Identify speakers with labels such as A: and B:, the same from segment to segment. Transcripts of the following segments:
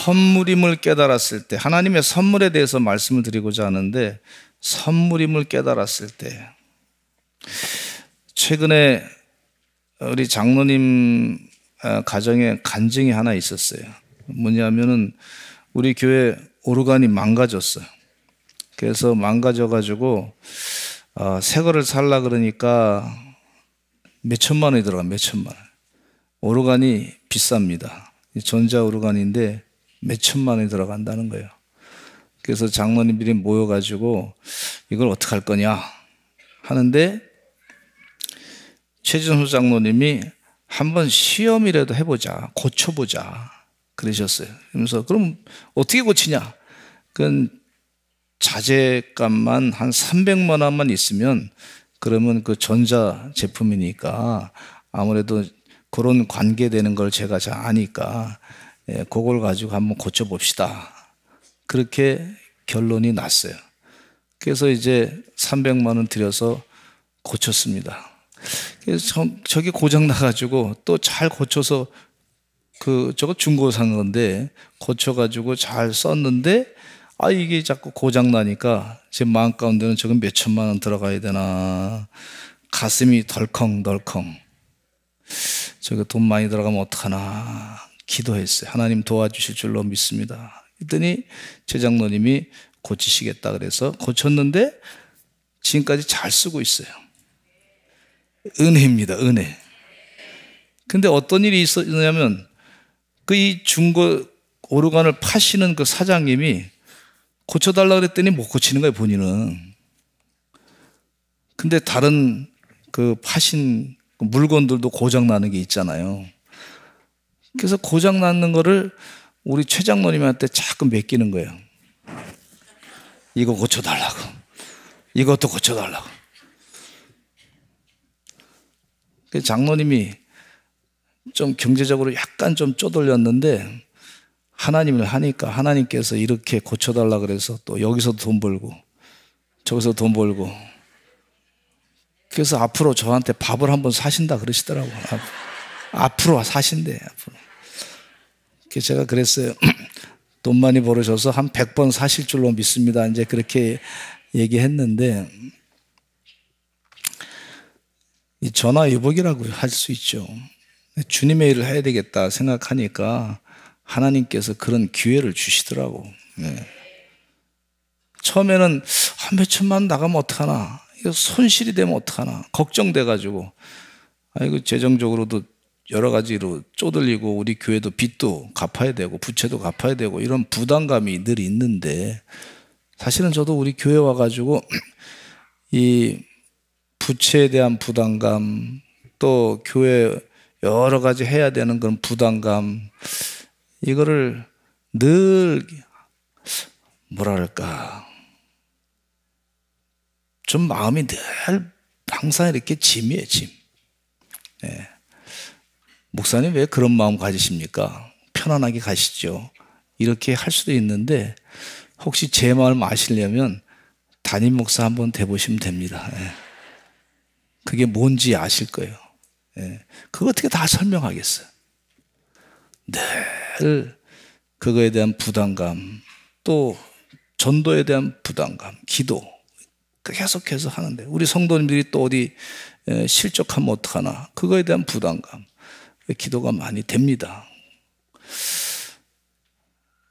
A: 선물임을 깨달았을 때, 하나님의 선물에 대해서 말씀을 드리고자 하는데, 선물임을 깨달았을 때, 최근에 우리 장로님 가정에 간증이 하나 있었어요. 뭐냐면은 우리 교회 오르간이 망가졌어요. 그래서 망가져가지고 새 거를 살라 그러니까 몇 천만 원이 들어가. 몇 천만 원. 오르간이 비쌉니다. 전자 오르간인데 몇 천만 원이 들어간다는 거예요. 그래서 장로님들이 모여가지고 이걸 어떻게 할 거냐 하는데, 최진수 장로님이 한번 시험이라도 해보자, 고쳐보자 그러셨어요. 그러면서 그럼 어떻게 고치냐? 그건 자재값만 한 300만 원만 있으면, 그러면 그 전자 제품이니까 아무래도 그런 관계되는 걸 제가 잘 아니까 그걸 가지고 한번 고쳐봅시다. 그렇게 결론이 났어요. 그래서 이제 300만 원 들여서 고쳤습니다. 그래서 저게 고장 나가지고 또 잘 고쳐서 저거 중고 산 건데 고쳐가지고 잘 썼는데, 이게 자꾸 고장 나니까 제 마음 가운데는 저건 몇 천만 원 들어가야 되나, 가슴이 덜컹덜컹. 저거 돈 많이 들어가면 어떡하나 기도했어요. 하나님 도와주실 줄로 믿습니다. 그랬더니 제 장로님이 고치시겠다 그래서 고쳤는데 지금까지 잘 쓰고 있어요. 은혜입니다, 은혜. 근데 어떤 일이 있었냐면, 이 중고 오르간을 파시는 그 사장님이 고쳐달라 그랬더니 못 고치는 거예요, 본인은. 근데 다른 그 파신 물건들도 고장 나는 게 있잖아요. 그래서 고장 나는 거를 우리 최 장로님한테 자꾸 맡기는 거예요. 이거 고쳐달라고, 이것도 고쳐달라고. 장로님이 좀 경제적으로 약간 좀 쪼들렸는데, 하나님을 하니까 하나님께서 이렇게 고쳐달라 그래서 또 여기서도 돈 벌고 저기서 돈 벌고, 그래서 앞으로 저한테 밥을 한번 사신다 그러시더라고요. 앞으로 사신대, 앞으로. 그래서 제가 그랬어요. 돈 많이 벌으셔서 한 100번 사실 줄로 믿습니다. 이제 그렇게 얘기했는데, 이 전화위복이라고 할 수 있죠. 주님의 일을 해야 되겠다 생각하니까 하나님께서 그런 기회를 주시더라고. 네. 처음에는 몇 천만 원 나가면 어떡하나, 이거 손실이 되면 어떡하나 걱정돼가지고, 재정적으로도 여러 가지로 쪼들리고 우리 교회도 빚도 갚아야 되고 부채도 갚아야 되고 이런 부담감이 늘 있는데, 사실은 저도 우리 교회 와가지고 이 부채에 대한 부담감, 또 교회 여러 가지 해야 되는 그런 부담감, 이거를 늘 뭐랄까 좀 마음이 늘 항상 이렇게 짐이에요, 짐. 네. 목사님 왜 그런 마음 가지십니까? 편안하게 가시죠. 이렇게 할 수도 있는데, 혹시 제 마음 아시려면 담임 목사 한번 돼보시면 됩니다. 네. 그게 뭔지 아실 거예요. 네. 그거 어떻게 다 설명하겠어요. 늘 그거에 대한 부담감, 또 전도에 대한 부담감, 기도 계속해서 하는데, 우리 성도님들이 또 어디 실족하면 어떡하나, 그거에 대한 부담감, 기도가 많이 됩니다.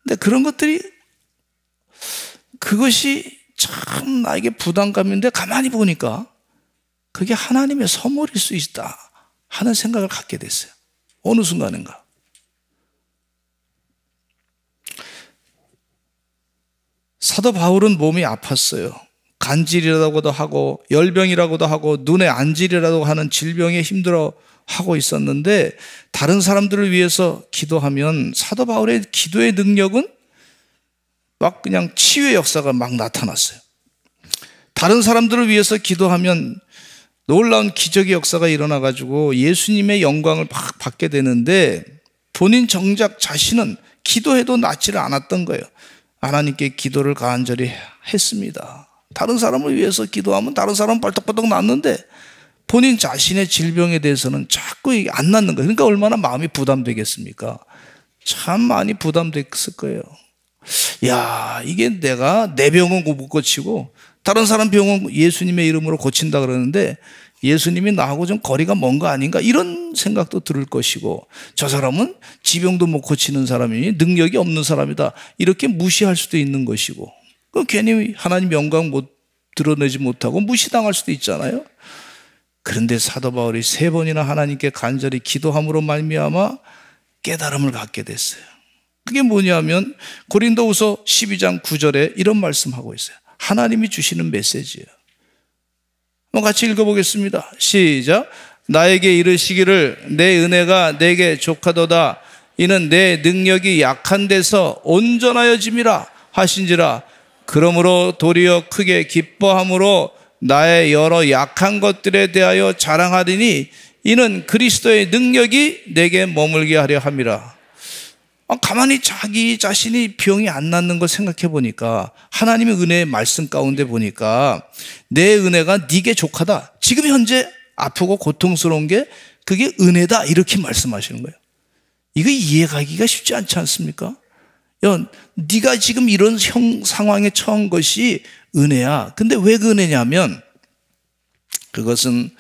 A: 근데 그런 것들이, 그것이 참 나에게 부담감인데 가만히 보니까 그게 하나님의 선물일 수 있다 하는 생각을 갖게 됐어요. 어느 순간인가. 사도 바울은 몸이 아팠어요. 간질이라고도 하고 열병이라고도 하고 눈에 안질이라고 하는 질병에 힘들어하고 있었는데, 다른 사람들을 위해서 기도하면 사도 바울의 기도의 능력은 막 그냥 치유의 역사가 막 나타났어요. 다른 사람들을 위해서 기도하면 놀라운 기적의 역사가 일어나가지고 예수님의 영광을 막 받게 되는데, 본인 정작 자신은 기도해도 낫지를 않았던 거예요. 하나님께 기도를 간절히 했습니다. 다른 사람을 위해서 기도하면 다른 사람은 벌떡벌떡 낫는데, 본인 자신의 질병에 대해서는 자꾸 안 낫는 거예요. 그러니까 얼마나 마음이 부담되겠습니까? 참 많이 부담됐을 거예요. 야, 이게 내가 내 병은 못 고치고 다른 사람 병은 예수님의 이름으로 고친다 그러는데 예수님이 나하고 좀 거리가 먼 거 아닌가, 이런 생각도 들을 것이고, 저 사람은 지병도 못 고치는 사람이니 능력이 없는 사람이다, 이렇게 무시할 수도 있는 것이고, 괜히 하나님 영광 못 드러내지 못하고 무시당할 수도 있잖아요. 그런데 사도 바울이 3번이나 하나님께 간절히 기도함으로 말미암아 깨달음을 갖게 됐어요. 그게 뭐냐면 고린도후서 12장 9절에 이런 말씀하고 있어요. 하나님이 주시는 메시지예요. 한번 같이 읽어보겠습니다. 시작. 나에게 이르시기를 내 은혜가 내게 족하도다. 이는 내 능력이 약한 데서 온전하여짐이라 하신지라. 그러므로 도리어 크게 기뻐함으로 나의 여러 약한 것들에 대하여 자랑하리니 이는 그리스도의 능력이 내게 머물게 하려 함이라. 가만히 자기 자신이 병이 안 낫는 걸 생각해 보니까 하나님의 은혜의 말씀 가운데 보니까 내 은혜가 네게 족하다. 지금 현재 아프고 고통스러운 게 그게 은혜다, 이렇게 말씀하시는 거예요. 이거 이해가기가 쉽지 않지 않습니까? 야, 네가 지금 이런 상황에 처한 것이 은혜야. 근데 왜 그 은혜냐면 그것은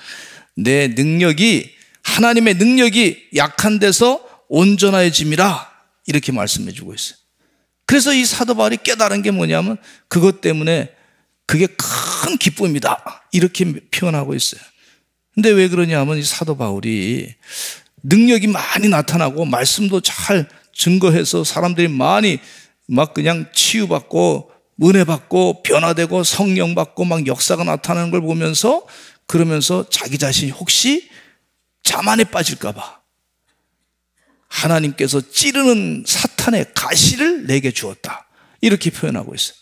A: 내 능력이, 하나님의 능력이 약한 데서 온전해짐이라, 이렇게 말씀해 주고 있어요. 그래서 이 사도 바울이 깨달은 게 뭐냐면 그것 때문에 그게 큰 기쁨이다, 이렇게 표현하고 있어요. 근데 왜 그러냐면 이 사도 바울이 능력이 많이 나타나고 말씀도 잘 증거해서 사람들이 많이 막 그냥 치유받고 은혜받고 변화되고 성령받고 막 역사가 나타나는 걸 보면서, 그러면서 자기 자신이 혹시 자만에 빠질까 봐 하나님께서 찌르는 사탄의 가시를 내게 주었다, 이렇게 표현하고 있어요.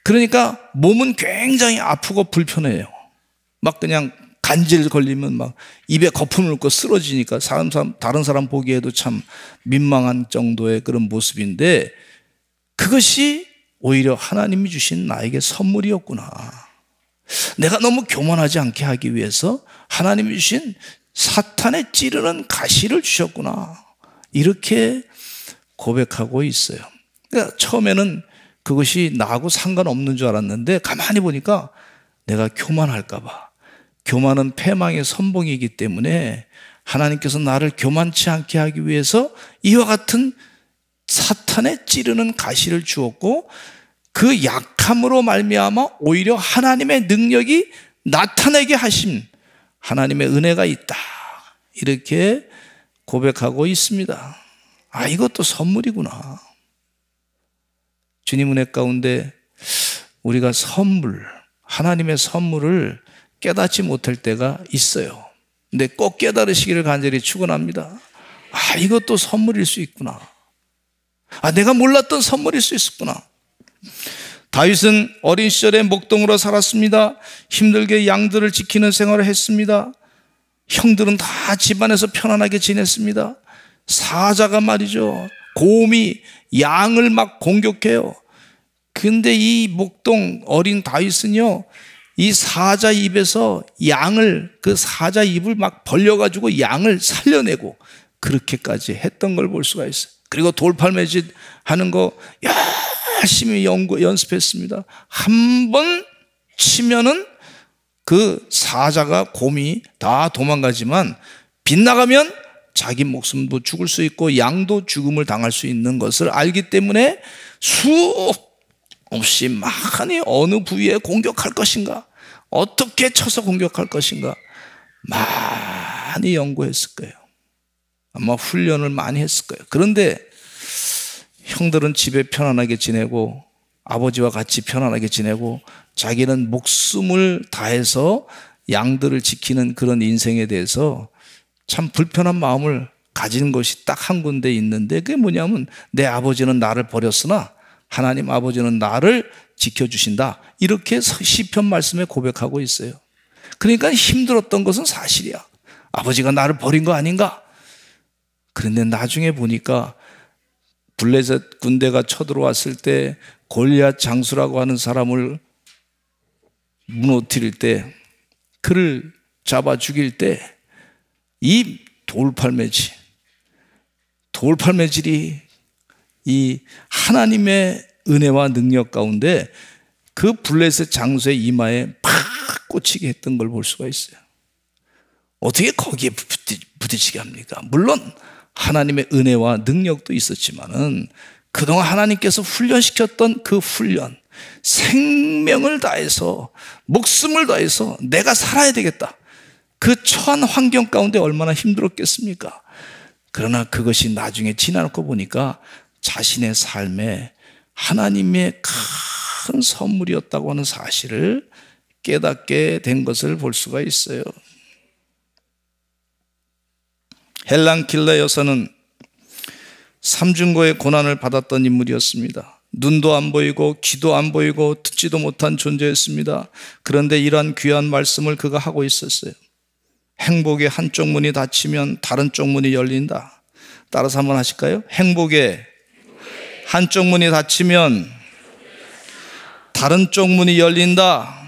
A: 그러니까 몸은 굉장히 아프고 불편해요. 막 그냥 간질 걸리면 막 입에 거품을 넣고 쓰러지니까 다른 사람 보기에도 참 민망한 정도의 그런 모습인데, 그것이 오히려 하나님이 주신 나에게 선물이었구나. 내가 너무 교만하지 않게 하기 위해서 하나님이 주신 사탄의 찌르는 가시를 주셨구나, 이렇게 고백하고 있어요. 그러니까 처음에는 그것이 나하고 상관없는 줄 알았는데 가만히 보니까 내가 교만할까 봐, 교만은 패망의 선봉이기 때문에 하나님께서 나를 교만치 않게 하기 위해서 이와 같은 사탄의 찌르는 가시를 주었고, 그 약함으로 말미암아 오히려 하나님의 능력이 나타내게 하심, 하나님의 은혜가 있다, 이렇게 고백하고 있습니다. 아, 이것도 선물이구나. 주님 은혜 가운데 우리가 하나님의 선물을 깨닫지 못할 때가 있어요. 근데 꼭 깨달으시기를 간절히 축원합니다. 아, 이것도 선물일 수 있구나. 아, 내가 몰랐던 선물일 수 있었구나. 다윗은 어린 시절에 목동으로 살았습니다. 힘들게 양들을 지키는 생활을 했습니다. 형들은 다 집안에서 편안하게 지냈습니다. 사자가 말이죠, 곰이 양을 막 공격해요. 근데 이 목동 어린 다윗은요, 이 사자 입에서 그 사자 입을 막 벌려가지고 양을 살려내고 그렇게까지 했던 걸 볼 수가 있어요. 그리고 돌팔매짓 하는 거 열심히 연습했습니다. 한 번 치면은 그 사자가, 곰이 다 도망가지만 빗나가면 자기 목숨도 죽을 수 있고 양도 죽음을 당할 수 있는 것을 알기 때문에 수없이 많이 어느 부위에 공격할 것인가, 어떻게 쳐서 공격할 것인가 많이 연구했을 거예요. 아마 훈련을 많이 했을 거예요. 그런데 형들은 집에 편안하게 지내고 아버지와 같이 편안하게 지내고 자기는 목숨을 다해서 양들을 지키는 그런 인생에 대해서 참 불편한 마음을 가진 것이 딱 한 군데 있는데, 그게 뭐냐면 내 아버지는 나를 버렸으나 하나님 아버지는 나를 지켜주신다, 이렇게 시편 말씀에 고백하고 있어요. 그러니까 힘들었던 것은 사실이야. 아버지가 나를 버린 거 아닌가? 그런데 나중에 보니까 블레셋 군대가 쳐들어왔을 때 골리앗 장수라고 하는 사람을 무너뜨릴 때, 그를 잡아 죽일 때 이 돌팔매질이 이 하나님의 은혜와 능력 가운데 그 블레셋 장수의 이마에 팍 꽂히게 했던 걸 볼 수가 있어요. 어떻게 거기에 부딪히게 합니까? 물론 하나님의 은혜와 능력도 있었지만은 그동안 하나님께서 훈련시켰던 그 훈련, 생명을 다해서 목숨을 다해서 내가 살아야 되겠다. 그 처한 환경 가운데 얼마나 힘들었겠습니까? 그러나 그것이 나중에 지나놓고 보니까 자신의 삶에 하나님의 큰 선물이었다고 하는 사실을 깨닫게 된 것을 볼 수가 있어요. 헬란킬러 여사는 삼중고의 고난을 받았던 인물이었습니다. 눈도 안 보이고 귀도 안 보이고 듣지도 못한 존재였습니다. 그런데 이러한 귀한 말씀을 그가 하고 있었어요. 행복의 한쪽 문이 닫히면 다른 쪽 문이 열린다. 따라서 한번 하실까요? 행복의 한쪽 문이 닫히면 다른 쪽 문이 열린다.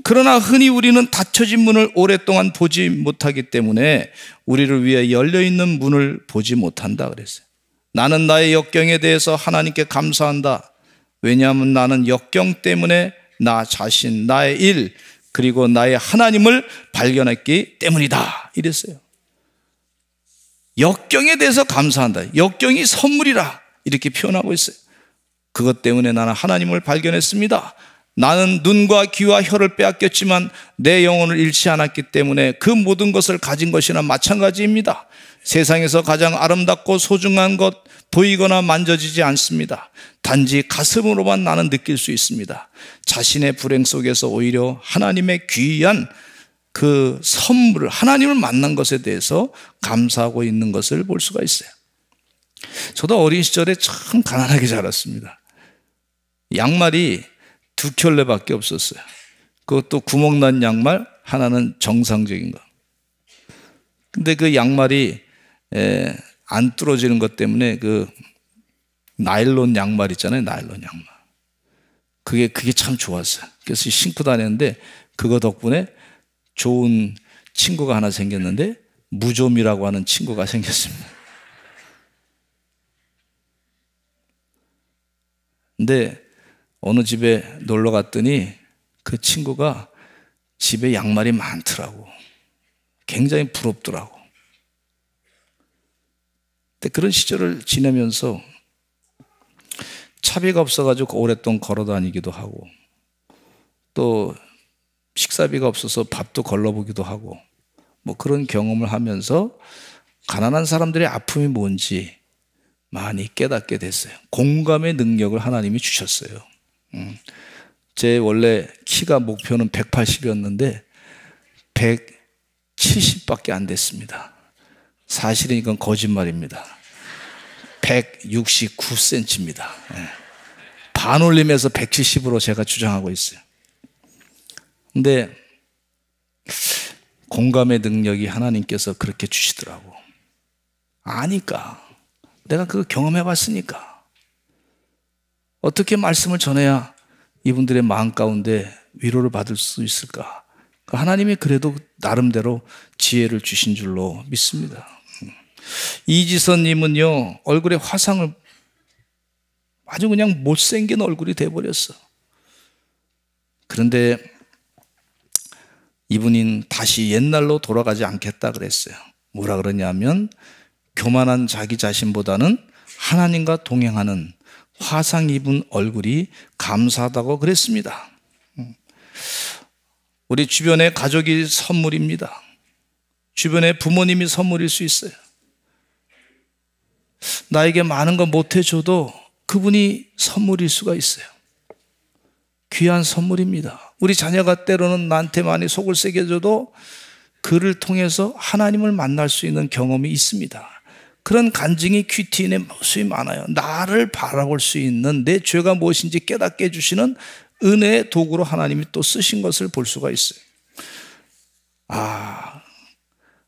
A: 그러나 흔히 우리는 닫혀진 문을 오랫동안 보지 못하기 때문에 우리를 위해 열려있는 문을 보지 못한다 그랬어요. 나는 나의 역경에 대해서 하나님께 감사한다. 왜냐하면 나는 역경 때문에 나 자신, 나의 일, 그리고 나의 하나님을 발견했기 때문이다 이랬어요. 역경에 대해서 감사한다. 역경이 선물이라 이렇게 표현하고 있어요. 그것 때문에 나는 하나님을 발견했습니다. 나는 눈과 귀와 혀를 빼앗겼지만 내 영혼을 잃지 않았기 때문에 그 모든 것을 가진 것이나 마찬가지입니다. 세상에서 가장 아름답고 소중한 것 보이거나 만져지지 않습니다. 단지 가슴으로만 나는 느낄 수 있습니다. 자신의 불행 속에서 오히려 하나님의 귀한 그 선물을, 하나님을 만난 것에 대해서 감사하고 있는 것을 볼 수가 있어요. 저도 어린 시절에 참 가난하게 자랐습니다. 양말이 2켤레밖에 없었어요. 그것도 구멍난 양말, 하나는 정상적인 거. 근데 그 양말이 안 뚫어지는 것 때문에 그 나일론 양말 있잖아요. 나일론 양말. 그게 참 좋았어요. 그래서 신고 다녔는데 그거 덕분에 좋은 친구가 하나 생겼는데 무좀이라고 하는 친구가 생겼습니다. 근데 어느 집에 놀러 갔더니 그 친구가 집에 양말이 많더라고. 굉장히 부럽더라고. 근데 그런 시절을 지내면서 차비가 없어가지고 오랫동안 걸어 다니기도 하고 또 식사비가 없어서 밥도 걸러보기도 하고 뭐 그런 경험을 하면서 가난한 사람들의 아픔이 뭔지 많이 깨닫게 됐어요. 공감의 능력을 하나님이 주셨어요. 제 원래 키가 목표는 180이었는데 170밖에 안 됐습니다. 사실은 이건 거짓말입니다. 169cm입니다. 반올림해서 170으로 제가 주장하고 있어요. 근데 공감의 능력이 하나님께서 그렇게 주시더라고. 아니까. 내가 그거 경험해 봤으니까. 어떻게 말씀을 전해야 이분들의 마음 가운데 위로를 받을 수 있을까? 하나님이 그래도 나름대로 지혜를 주신 줄로 믿습니다. 이지선님은요, 얼굴에 화상을 아주 그냥 못생긴 얼굴이 돼버렸어. 그런데 이분인 다시 옛날로 돌아가지 않겠다 그랬어요. 뭐라 그러냐면 교만한 자기 자신보다는 하나님과 동행하는 화상 입은 얼굴이 감사하다고 그랬습니다. 우리 주변의 가족이 선물입니다. 주변의 부모님이 선물일 수 있어요. 나에게 많은 거 못해줘도 그분이 선물일 수가 있어요. 귀한 선물입니다. 우리 자녀가 때로는 나한테 많이 속을 세게 줘도 그를 통해서 하나님을 만날 수 있는 경험이 있습니다. 그런 간증이 큐티인의 모습이 많아요. 나를 바라볼 수 있는 내 죄가 무엇인지 깨닫게 해주시는 은혜의 도구로 하나님이 또 쓰신 것을 볼 수가 있어요.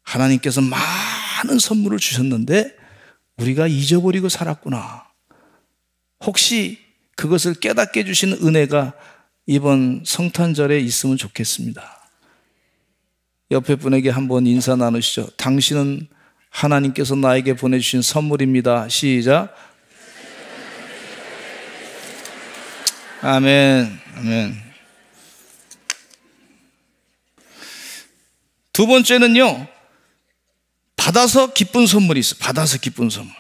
A: 하나님께서 많은 선물을 주셨는데 우리가 잊어버리고 살았구나. 혹시 그것을 깨닫게 해주시는 은혜가 이번 성탄절에 있으면 좋겠습니다. 옆에 분에게 한번 인사 나누시죠. 당신은 하나님께서 나에게 보내주신 선물입니다. 시작. 아멘. 아멘. 두 번째는요, 받아서 기쁜 선물이 있어요. 받아서 기쁜 선물.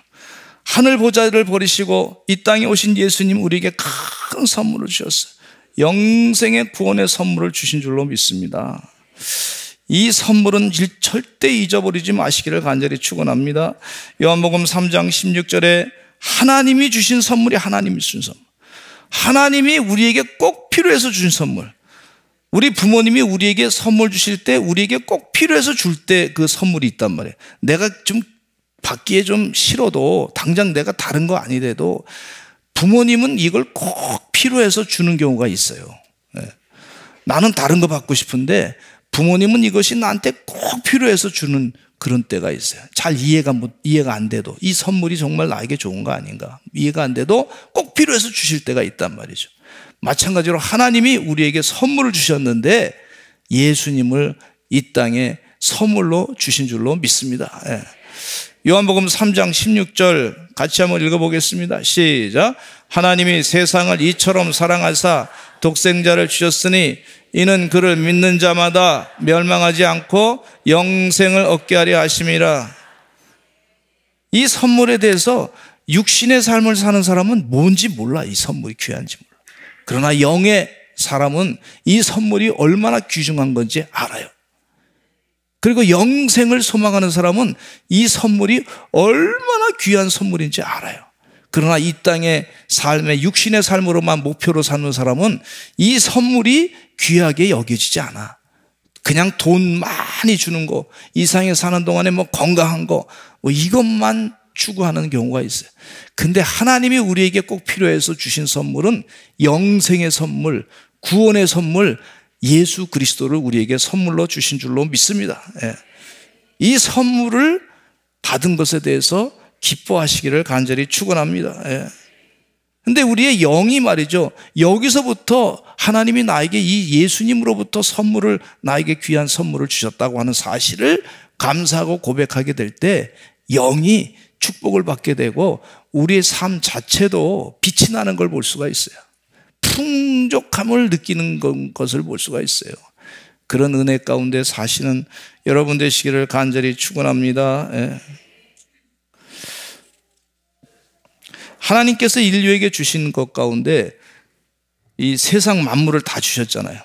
A: 하늘 보좌를 버리시고 이 땅에 오신 예수님 우리에게 큰 선물을 주셨어요. 영생의 구원의 선물을 주신 줄로 믿습니다. 이 선물은 절대 잊어버리지 마시기를 간절히 축원합니다. 요한복음 3장 16절에 하나님이 주신 선물이 하나님이 주신 선물. 하나님이 우리에게 꼭 필요해서 주신 선물. 우리 부모님이 우리에게 선물 주실 때 우리에게 꼭 필요해서 줄 때 그 선물이 있단 말이에요. 내가 좀 받기에 좀 싫어도 당장 내가 다른 거 아니래도 부모님은 이걸 꼭 필요해서 주는 경우가 있어요. 나는 다른 거 받고 싶은데 부모님은 이것이 나한테 꼭 필요해서 주는 그런 때가 있어요. 잘 이해가 안 돼도 이 선물이 정말 나에게 좋은 거 아닌가 이해가 안 돼도 꼭 필요해서 주실 때가 있단 말이죠. 마찬가지로 하나님이 우리에게 선물을 주셨는데 예수님을 이 땅에 선물로 주신 줄로 믿습니다. 요한복음 3장 16절 같이 한번 읽어보겠습니다. 시작. 하나님이 세상을 이처럼 사랑하사 독생자를 주셨으니 이는 그를 믿는 자마다 멸망하지 않고 영생을 얻게 하려 하심이라. 이 선물에 대해서 육신의 삶을 사는 사람은 뭔지 몰라. 이 선물이 귀한지 몰라. 그러나 영의 사람은 이 선물이 얼마나 귀중한 건지 알아요. 그리고 영생을 소망하는 사람은 이 선물이 얼마나 귀한 선물인지 알아요. 그러나 이 땅의 삶의 육신의 삶으로만 목표로 사는 사람은 이 선물이 귀하게 여겨지지 않아. 그냥 돈 많이 주는 거, 이 세상에 사는 동안에 뭐 건강한 거, 뭐 이것만 추구하는 경우가 있어요. 근데 하나님이 우리에게 꼭 필요해서 주신 선물은 영생의 선물, 구원의 선물, 예수 그리스도를 우리에게 선물로 주신 줄로 믿습니다. 이 선물을 받은 것에 대해서 기뻐하시기를 간절히 축원합니다. 근데 우리의 영이 말이죠, 여기서부터 하나님이 나에게 이 예수님으로부터 선물을, 나에게 귀한 선물을 주셨다고 하는 사실을 감사하고 고백하게 될 때 영이 축복을 받게 되고 우리의 삶 자체도 빛이 나는 걸 볼 수가 있어요. 풍족함을 느끼는 것을 볼 수가 있어요. 그런 은혜 가운데 사시는 여러분 되시기를 간절히 축원합니다. 하나님께서 인류에게 주신 것 가운데 이 세상 만물을 다 주셨잖아요.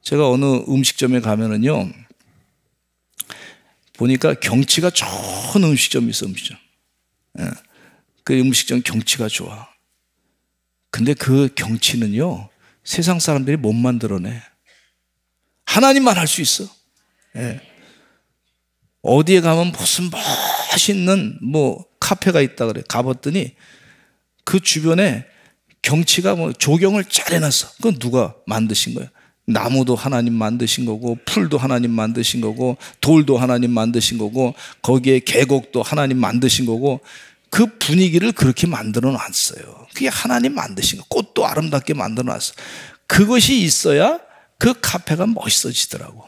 A: 제가 어느 음식점에 가면은요, 보니까 경치가 좋은 음식점이 있어. 음식점. 그 음식점 경치가 좋아. 근데 그 경치는요, 세상 사람들이 못 만들어내. 하나님만 할 수 있어. 어디에 가면 무슨 맛있는 카페가 있다 그래. 가봤더니 그 주변에 경치가 조경을 잘 해놨어. 그건 누가 만드신 거야? 나무도 하나님 만드신 거고, 풀도 하나님 만드신 거고, 돌도 하나님 만드신 거고, 거기에 계곡도 하나님 만드신 거고, 그 분위기를 그렇게 만들어 놨어요. 그게 하나님 만드신 거. 꽃도 아름답게 만들어 놨어. 그것이 있어야 그 카페가 멋있어지더라고.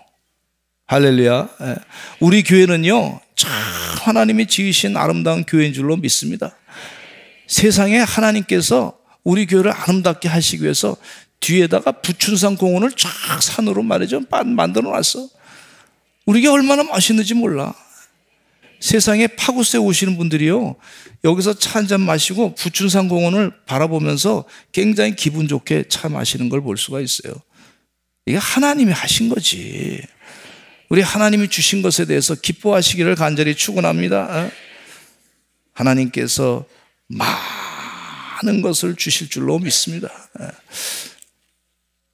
A: 할렐루야. 우리 교회는요, 참 하나님이 지으신 아름다운 교회인 줄로 믿습니다. 세상에 하나님께서 우리 교회를 아름답게 하시기 위해서 뒤에다가 부춘산 공원을 쫙 산으로 말이죠, 만들어 놨어. 우리가 얼마나 맛있는지 몰라. 세상에 파구스에 오시는 분들이요, 여기서 차 한잔 마시고 부춘산 공원을 바라보면서 굉장히 기분 좋게 차 마시는 걸 볼 수가 있어요. 이게 하나님이 하신 거지. 우리 하나님이 주신 것에 대해서 기뻐하시기를 간절히 축원합니다. 하나님께서 많은 것을 주실 줄로 믿습니다.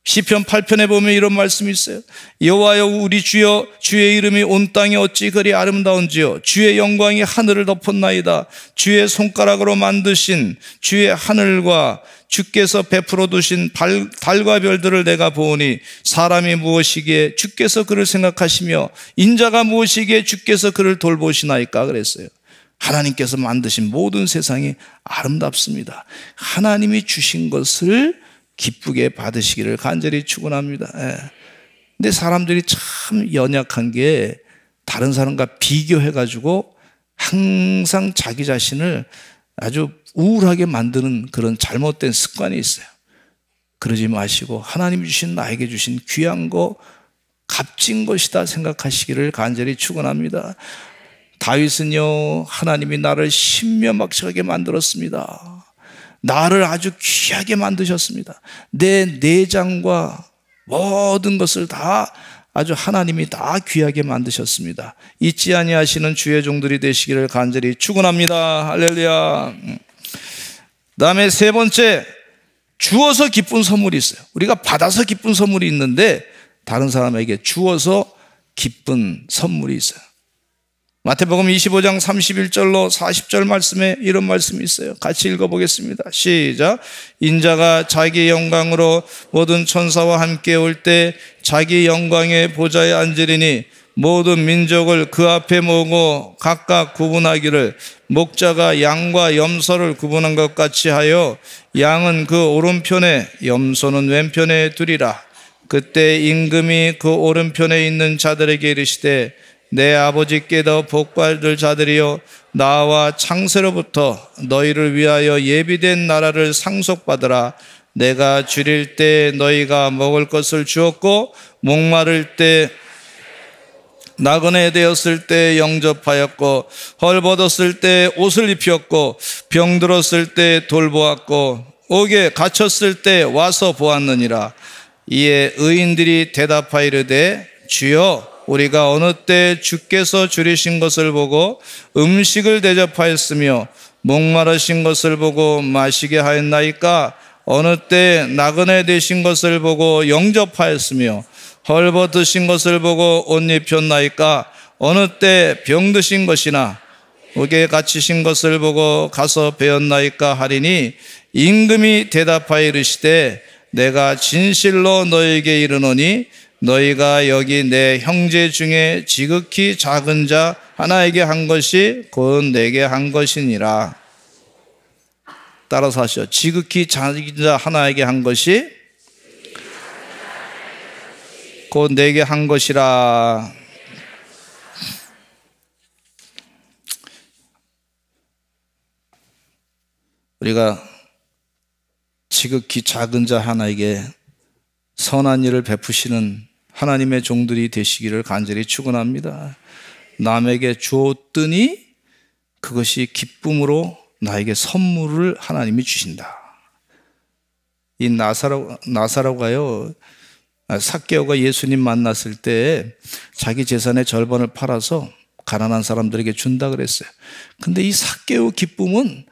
A: 시편 8편에 보면 이런 말씀이 있어요. 여호와여 우리 주여, 주의 이름이 온 땅에 어찌 그리 아름다운지요. 주의 영광이 하늘을 덮었나이다. 주의 손가락으로 만드신 주의 하늘과 주께서 베풀어 두신 달과 별들을 내가 보오니 사람이 무엇이기에 주께서 그를 생각하시며 인자가 무엇이기에 주께서 그를 돌보시나이까 그랬어요. 하나님께서 만드신 모든 세상이 아름답습니다. 하나님이 주신 것을 기쁘게 받으시기를 간절히 축원합니다. 근데 사람들이 참 연약한 게 다른 사람과 비교해가지고 항상 자기 자신을 아주 우울하게 만드는 그런 잘못된 습관이 있어요. 그러지 마시고 하나님이 주신 나에게 주신 귀한 거 값진 것이다 생각하시기를 간절히 축원합니다. 다윗은요, 하나님이 나를 신묘막측하게 만들었습니다. 나를 아주 귀하게 만드셨습니다. 내 내장과 모든 것을 다 아주 하나님이 다 귀하게 만드셨습니다. 잊지 아니하시는 주의 종들이 되시기를 간절히 축원합니다. 할렐루야. 그다음에 세 번째, 주어서 기쁜 선물이 있어요. 우리가 받아서 기쁜 선물이 있는데 다른 사람에게 주어서 기쁜 선물이 있어요. 마태복음 25장 31절로 40절 말씀에 이런 말씀이 있어요. 같이 읽어보겠습니다. 시작. 인자가 자기 영광으로 모든 천사와 함께 올 때 자기 영광의 보좌에 앉으리니 모든 민족을 그 앞에 모으고 각각 구분하기를 목자가 양과 염소를 구분한 것 같이 하여 양은 그 오른편에 염소는 왼편에 두리라. 그때 임금이 그 오른편에 있는 자들에게 이르시되 내 아버지께도 복받을 자들이여 나와 창세로부터 너희를 위하여 예비된 나라를 상속받으라. 내가 줄일 때 너희가 먹을 것을 주었고 목마를 때 나그네 되었을 때 영접하였고 헐벗었을 때 옷을 입혔고 병들었을 때 돌보았고 옥에 갇혔을 때 와서 보았느니라. 이에 의인들이 대답하이르되 주여 우리가 어느 때 주께서 줄이신 것을 보고 음식을 대접하였으며 목마르신 것을 보고 마시게 하였나이까? 어느 때 나그네 되신 것을 보고 영접하였으며 헐벗으신 것을 보고 옷 입혔나이까? 어느 때 병드신 것이나 옥에 갇히신 것을 보고 가서 배웠나이까 하리니 임금이 대답하여 이르시되 내가 진실로 너에게 이르노니 너희가 여기 내 형제 중에 지극히 작은 자 하나에게 한 것이 곧 내게 한 것이니라. 따라서 하시죠. 지극히 작은 자 하나에게 한 것이 곧 내게 한 것이라. 우리가 지극히 작은 자 하나에게 선한 일을 베푸시는 하나님의 종들이 되시기를 간절히 축원합니다. 남에게 주었더니 그것이 기쁨으로 나에게 선물을 하나님이 주신다. 이 나사로가요, 삭개오가 예수님 만났을 때 자기 재산의 절반을 팔아서 가난한 사람들에게 준다 그랬어요. 근데 이 삭개오 기쁨은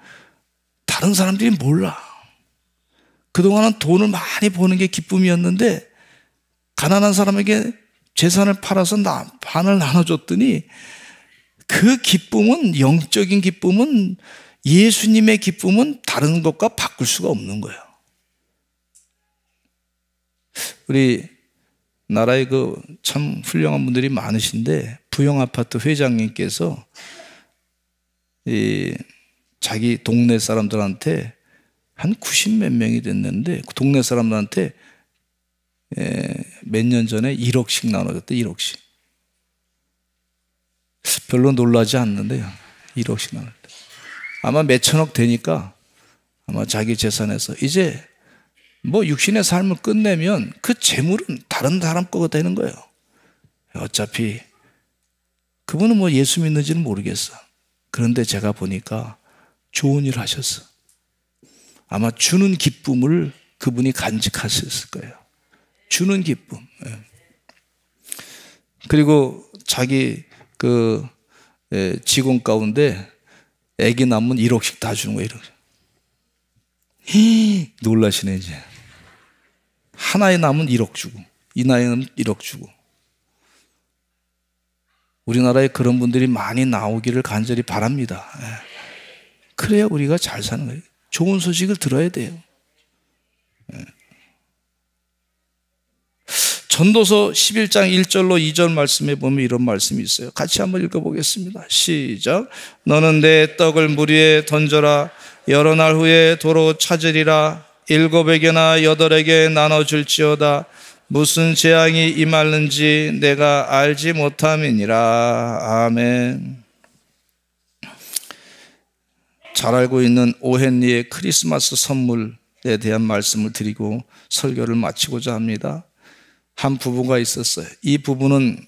A: 다른 사람들이 몰라. 그동안은 돈을 많이 버는 게 기쁨이었는데 가난한 사람에게 재산을 팔아서 반을 나눠줬더니 그 기쁨은, 영적인 기쁨은, 예수님의 기쁨은 다른 것과 바꿀 수가 없는 거예요. 우리 나라에 참 훌륭한 분들이 많으신데 부영아파트 회장님께서 자기 동네 사람들한테 한 90몇 명이 됐는데 그 동네 사람들한테 몇 년 전에 1억씩 나눠줬대. 1억씩. 별로 놀라지 않는데요. 1억씩 나눴대. 아마 몇천억 되니까 아마 자기 재산에서 이제 뭐 육신의 삶을 끝내면 그 재물은 다른 사람 거가 되는 거예요. 어차피 그분은 뭐 예수 믿는지는 모르겠어. 그런데 제가 보니까 좋은 일 하셨어. 아마 주는 기쁨을 그분이 간직하셨을 거예요. 주는 기쁨. 그리고 자기 직원 가운데 애기 낳으면 1억씩 다 주는 거예요. 1억. 놀라시네 이제. 하나에 낳으면 1억 주고 이 나이는 1억 주고. 우리나라에 그런 분들이 많이 나오기를 간절히 바랍니다. 그래야 우리가 잘 사는 거예요. 좋은 소식을 들어야 돼요. 전도서 11장 1절로 2절 말씀에 보면 이런 말씀이 있어요. 같이 한번 읽어보겠습니다. 시작. 너는 내 떡을 물 위에 던져라. 여러 날 후에 도로 찾으리라. 7에게나 8에게 나눠줄지어다. 무슨 재앙이 임하는지 내가 알지 못함이니라. 아멘. 잘 알고 있는 오헨리의 크리스마스 선물에 대한 말씀을 드리고 설교를 마치고자 합니다. 한 부부가 있었어요. 이 부부는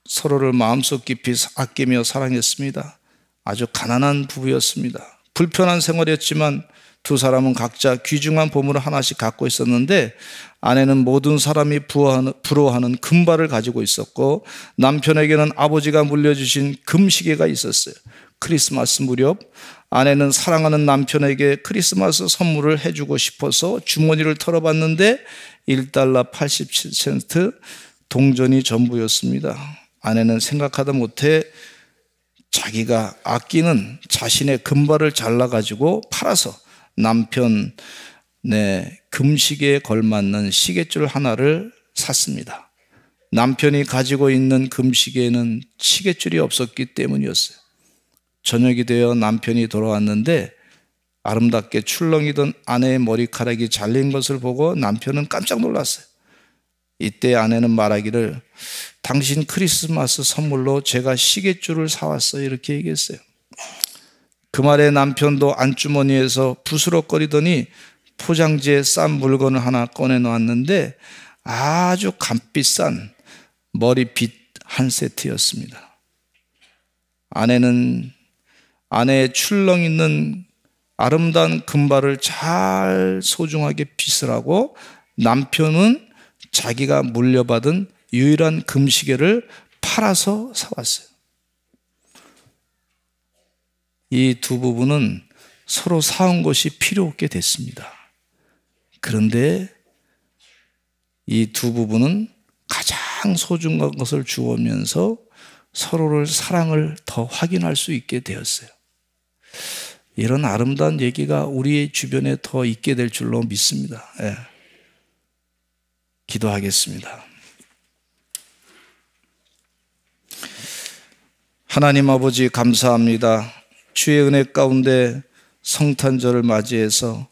A: 서로를 마음속 깊이 아끼며 사랑했습니다. 아주 가난한 부부였습니다. 불편한 생활이었지만 두 사람은 각자 귀중한 보물을 하나씩 갖고 있었는데, 아내는 모든 사람이 부러워하는 금발을 가지고 있었고, 남편에게는 아버지가 물려주신 금시계가 있었어요. 크리스마스 무렵 아내는 사랑하는 남편에게 크리스마스 선물을 해주고 싶어서 주머니를 털어봤는데 1달러 87센트 동전이 전부였습니다. 아내는 생각하다 못해 자기가 아끼는 자신의 금발을 잘라가지고 팔아서 남편의 금시계에 걸맞는 시계줄 하나를 샀습니다. 남편이 가지고 있는 금시계에는 시계줄이 없었기 때문이었어요. 저녁이 되어 남편이 돌아왔는데 아름답게 출렁이던 아내의 머리카락이 잘린 것을 보고 남편은 깜짝 놀랐어요. 이때 아내는 말하기를, 당신 크리스마스 선물로 제가 시계줄을 사왔어요, 이렇게 얘기했어요. 그 말에 남편도 안주머니에서 부스럭거리더니 포장지에 싼 물건을 하나 꺼내놓았는데 아주 값비싼 머리빗 한 세트였습니다. 아내는 아내의 출렁 있는 아름다운 금발을 잘 소중하게 빗을 하고, 남편은 자기가 물려받은 유일한 금시계를 팔아서 사왔어요. 이 두 부부는 서로 사온 것이 필요 없게 됐습니다. 그런데 이 두 부부는 가장 소중한 것을 주오면서 서로를 사랑을 더 확인할 수 있게 되었어요. 이런 아름다운 얘기가 우리 주변에 더 있게 될 줄로 믿습니다. 예. 기도하겠습니다. 하나님 아버지, 감사합니다. 주의 은혜 가운데 성탄절을 맞이해서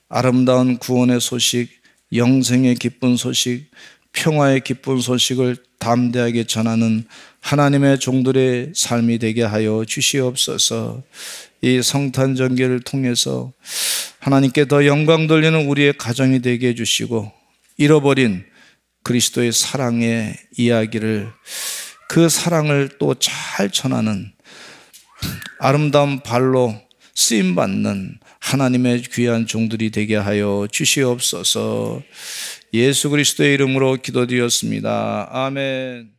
A: 아름다운 구원의 소식, 영생의 기쁜 소식, 평화의 기쁜 소식을 담대하게 전하는 하나님의 종들의 삶이 되게 하여 주시옵소서. 이 성탄절기를 통해서 하나님께 더 영광 돌리는 우리의 가정이 되게 해주시고, 잃어버린 그리스도의 사랑의 이야기를, 그 사랑을 또 잘 전하는 아름다운 발로 쓰임받는 하나님의 귀한 종들이 되게 하여 주시옵소서. 예수 그리스도의 이름으로 기도드렸습니다. 아멘.